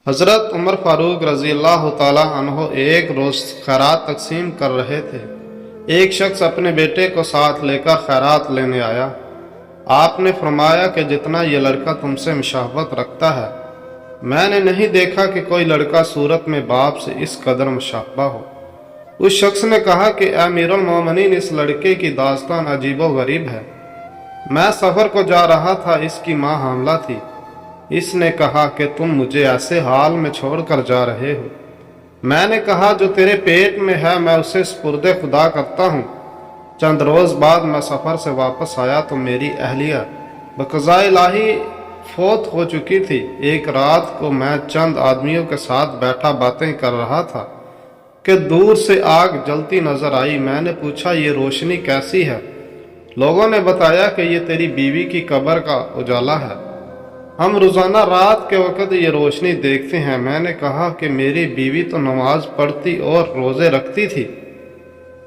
حضرت عمر فاروق رضی اللہ تعالیٰ عنہ ایک روز خیرات تقسیم کر رہے تھے۔ ایک شخص اپنے بیٹے کو ساتھ لے کر خیرات لینے آیا۔ آپ نے فرمایا کہ جتنا یہ لڑکا تم سے مشابہت رکھتا ہے، میں نے نہیں دیکھا کہ کوئی لڑکا صورت میں باپ سے اس قدر مشابہ ہو۔ اس شخص نے کہا کہ اے امیر المومنین، اس لڑکے کی داستان عجیب و غریب ہے۔ میں سفر کو جا رہا تھا، اس کی ماں حاملہ تھی۔ اس نے کہا کہ تم مجھے ایسے حال میں چھوڑ کر جا رہے ہو۔ میں نے کہا جو تیرے پیٹ میں ہے میں اسے سپرد خدا کرتا ہوں۔ چند روز بعد میں سفر سے واپس آیا تو میری اہلیہ بقضاء الہی فوت ہو چکی تھی۔ ایک رات کو میں چند آدمیوں کے ساتھ بیٹھا باتیں کر رہا تھا کہ دور سے آگ جلتی نظر آئی۔ میں نے پوچھا یہ روشنی کیسی ہے؟ لوگوں نے بتایا کہ یہ تیری بیوی کی قبر کا اجالا ہے۔ ہم روزانہ رات کے وقت یہ روشنی دیکھتے ہیں۔ میں نے کہا کہ میری بیوی تو نماز پڑھتی اور روزے رکھتی تھی،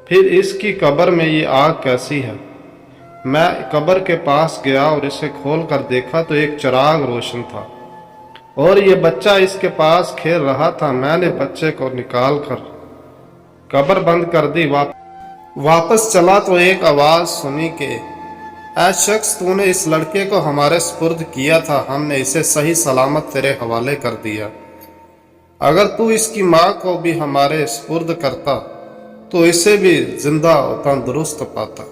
پھر اس کی قبر میں یہ آگ کیسی ہے؟ میں قبر کے پاس گیا اور اسے کھول کر دیکھا تو ایک چراغ روشن تھا اور یہ بچہ اس کے پاس کھیل رہا تھا۔ میں نے بچے کو نکال کر قبر بند کر دی۔ واپس چلا تو ایک آواز سنی کہ اے شخص، تو نے اس لڑکے کو ہمارے سپرد کیا تھا، ہم نے اسے صحیح سلامت تیرے حوالے کر دیا۔ اگر تو اس کی ماں کو بھی ہمارے سپرد کرتا تو اسے بھی زندہ و تندرست پاتا۔